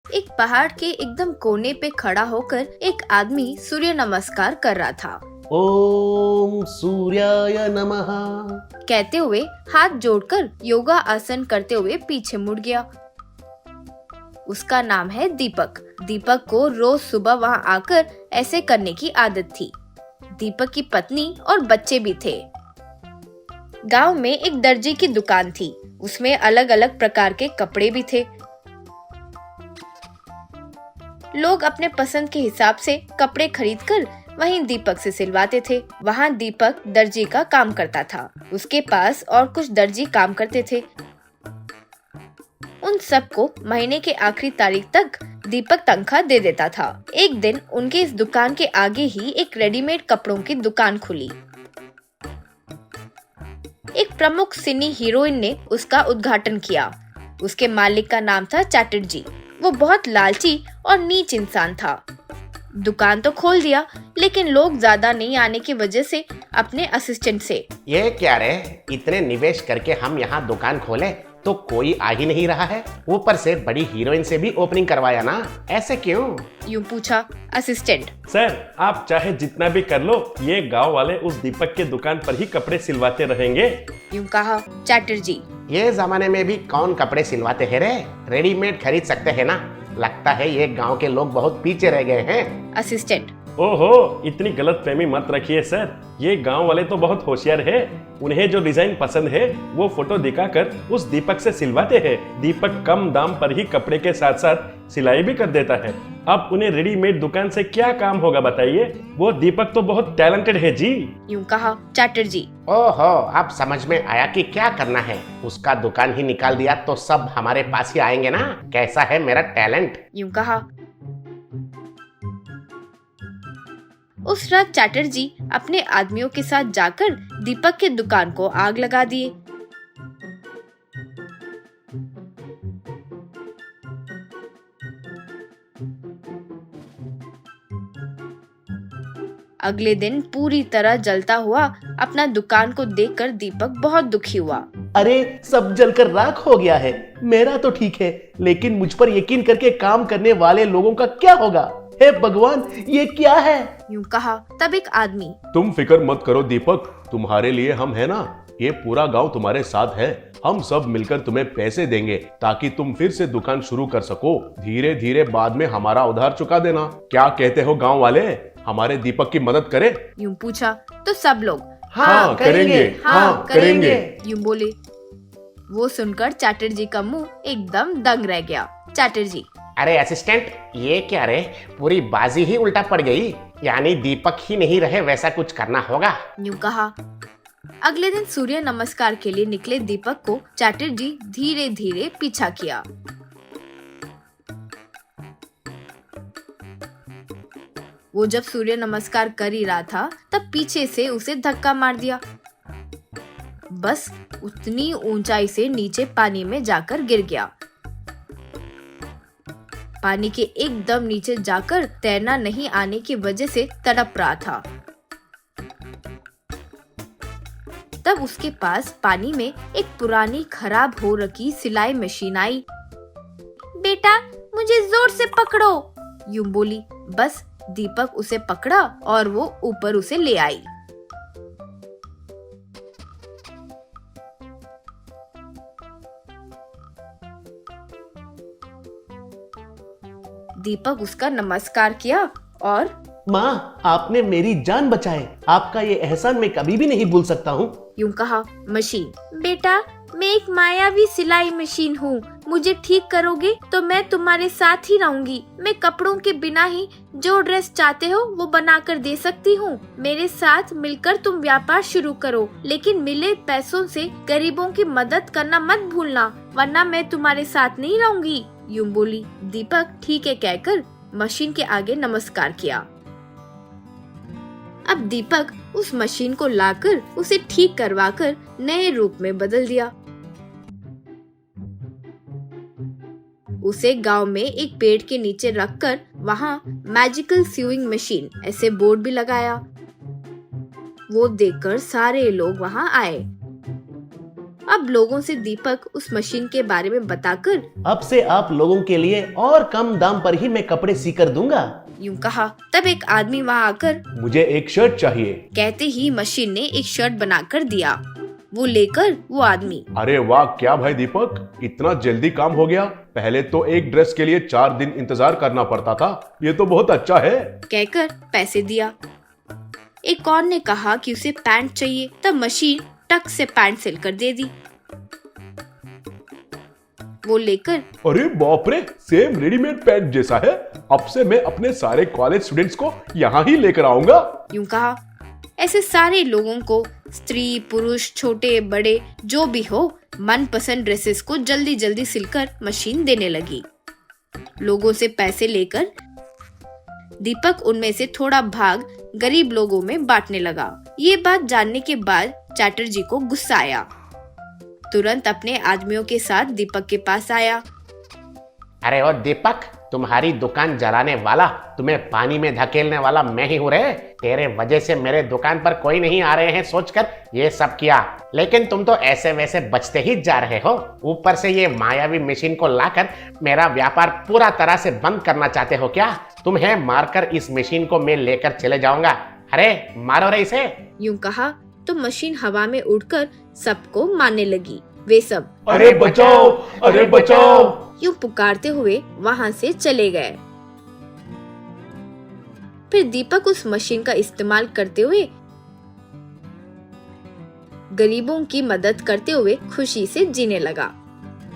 एक पहाड़ के एकदम कोने पे खड़ा होकर एक आदमी सूर्य नमस्कार कर रहा था। ओम सूर्याय नमः। कहते हुए हाथ जोड़कर योगा आसन करते हुए पीछे मुड़ गया। उसका नाम है दीपक। दीपक को रोज सुबह वहाँ आकर ऐसे करने की आदत थी। दीपक की पत्नी और बच्चे भी थे। गांव में एक दर्जी की दुकान थी। उसमें अलग अलग प्रकार के कपड़े भी थे। लोग अपने पसंद के हिसाब से कपड़े खरीदकर वहीं दीपक से सिलवाते थे। वहाँ दीपक दर्जी का काम करता था। उसके पास और कुछ दर्जी काम करते थे। उन सबको महीने के आखिरी तारीख तक दीपक तनख्वाह दे देता था। एक दिन उनके इस दुकान के आगे ही एक रेडीमेड कपड़ों की दुकान खुली। एक प्रमुख सिनी हीरोइन ने उसका उद्घाटन किया। उसके मालिक का नाम था चैटर्जी। वो बहुत लालची और नीच इंसान था। दुकान तो खोल दिया, लेकिन लोग ज्यादा नहीं आने की वजह से अपने असिस्टेंट से, ये क्या रे, इतने निवेश करके हम यहाँ दुकान खोले तो कोई आ ही नहीं रहा है। ऊपर से बड़ी हीरोइन से भी ओपनिंग करवाया ना, ऐसे क्यों? यूं पूछा असिस्टेंट। सर, आप चाहे जितना भी कर लो, ये गांव वाले उस दीपक के दुकान पर ही कपड़े सिलवाते रहेंगे। यूं कहा चैटर्जी। ये जमाने में भी कौन कपड़े सिलवाते हैं रे? रेडीमेड खरीद सकते हैं ना। लगता है ये गांव के लोग बहुत पीछे रह गए हैं। असिस्टेंट। ओहो, इतनी गलतफहमी मत रखिए सर। ये गांव वाले तो बहुत होशियार है। उन्हें जो डिजाइन पसंद है वो फोटो दिखाकर उस दीपक से सिलवाते हैं। दीपक कम दाम पर ही कपड़े के साथ साथ सिलाई भी कर देता है। अब उन्हें रेडीमेड दुकान से क्या काम होगा बताइए? वो दीपक तो बहुत टैलेंटेड है जी। यूं कहा चैटर्जी। ओहो, अब समझ में आया कि क्या करना है। उसका दुकान ही निकाल दिया तो सब हमारे पास ही आएंगे ना। कैसा है मेरा टैलेंट? यूं कहा। उस रात चैटर्जी अपने आदमियों के साथ जाकर दीपक के दुकान को आग लगा दिए। अगले दिन पूरी तरह जलता हुआ अपना दुकान को देखकर दीपक बहुत दुखी हुआ। अरे, सब जलकर राख हो गया है। मेरा तो ठीक है, लेकिन मुझ पर यकीन करके काम करने वाले लोगों का क्या होगा? हे भगवान, ये क्या है? यूं कहा। तब एक आदमी, तुम फिक्र मत करो दीपक, तुम्हारे लिए हम है ना। ये पूरा गांव तुम्हारे साथ है। हम सब मिलकर तुम्हें पैसे देंगे ताकि तुम फिर से दुकान शुरू कर सको। धीरे धीरे बाद में हमारा उधार चुका देना। क्या कहते हो गांव वाले? हमारे दीपक की मदद करें? यूं पूछा तो सब लोग हाँ करेंगे, हाँ करेंगे। यूं बोले। वो सुनकर चैटर्जी का मुंह एकदम दंग रह गया। चैटर्जी। अरे असिस्टेंट, ये क्या रे, पूरी बाजी ही उल्टा पड़ गई। यानी दीपक ही नहीं रहे, वैसा कुछ करना होगा। यूं कहा। अगले दिन सूर्य नमस्कार के लिए निकले दीपक को चैटर्जी धीरे धीरे पीछा किया। वो जब सूर्य नमस्कार कर ही रहा था तब पीछे से उसे धक्का मार दिया। बस उतनी ऊंचाई से नीचे पानी में जाकर गिर गया। पानी के एकदम नीचे जाकर तैरना नहीं आने की वजह से तड़प रहा था। तब उसके पास पानी में एक पुरानी खराब हो रखी सिलाई मशीन आई। बेटा, मुझे जोर से पकड़ो, यूं बोली। बस दीपक उसे पकड़ा और वो ऊपर उसे ले आई। दीपक उसका नमस्कार किया और, माँ, आपने मेरी जान बचाए। आपका ये एहसान मैं कभी भी नहीं भूल सकता हूँ। यूं कहा मशीन। बेटा, मैं एक मायावी सिलाई मशीन हूँ। मुझे ठीक करोगे तो मैं तुम्हारे साथ ही रहूंगी। मैं कपड़ों के बिना ही जो ड्रेस चाहते हो वो बना कर दे सकती हूँ। मेरे साथ मिलकर तुम व्यापार शुरू करो, लेकिन मिले पैसों से गरीबों की मदद करना मत भूलना, वरना मैं तुम्हारे साथ नहीं रहूंगी, यूं बोली। दीपक ठीक है कहकर मशीन के आगे नमस्कार किया। अब दीपक उस मशीन को लाकर उसे ठीक करवाकर नए रूप में बदल दिया। उसे गांव में एक पेड़ के नीचे रखकर वहां मैजिकल सीविंग मशीन ऐसे बोर्ड भी लगाया। वो देखकर सारे लोग वहां आए। अब लोगों से दीपक उस मशीन के बारे में बताकर अब से आप लोगों के लिए और कम दाम पर ही मैं कपड़े सीकर दूंगा। यूं कहा। तब एक आदमी वहाँ आकर मुझे एक शर्ट चाहिए। कहते ही मशीन ने एक शर्ट बनाकर दिया। वो लेकर वो आदमी अरे वाह, क्या भाई दीपक, इतना जल्दी काम हो गया। पहले तो एक ड्रेस के लिए 4 दिन इंतजार करना पड़ता था, ये तो बहुत अच्छा है। कहकर पैसे दिया। एक और ने कहा कि उसे पैंट चाहिए। तब मशीन टक से पैंट सिलकर दे दी। वो लेकर अरे बाप रे, सेम रेडीमेड पैंट जैसा है। अब से मैं अपने सारे कॉलेज स्टूडेंट्स को यहाँ ही लेकर आऊंगा। यूं कहा। ऐसे सारे लोगों को, स्त्री पुरुष छोटे बड़े जो भी हो, मनपसंद ड्रेसेस को जल्दी जल्दी सिलकर मशीन देने लगी। लोगों से पैसे लेकर दीपक उनमें से थोड़ा भाग गरीब लोगों में बांटने लगा। ये बात जानने के बाद चैटर्जी को गुस्सा आया। तुरंत अपने आदमियों के साथ दीपक के पास आया। अरे ओ दीपक, तुम्हारी दुकान जलाने वाला, तुम्हें पानी में धकेलने वाला मैं ही हूँ रे। तेरे वजह से मेरे दुकान पर कोई नहीं आ रहे हैं सोचकर ये सब किया, लेकिन तुम तो ऐसे वैसे बचते ही जा रहे हो। ऊपर से ये मायावी मशीन को लाकर मेरा व्यापार पूरा तरह से बंद करना चाहते हो क्या? तुम्हें मारकर इस मशीन को मैं लेकर चले जाऊंगा। अरे मारो रे इसे। यूं कहा तो मशीन हवा में उड़कर सबको मारने लगी। वे सब अरे बचाओ, अरे बचाओ। यूं पुकारते हुए वहां से चले गए। फिर दीपक उस मशीन का इस्तेमाल करते हुए गरीबों की मदद करते हुए खुशी से जीने लगा।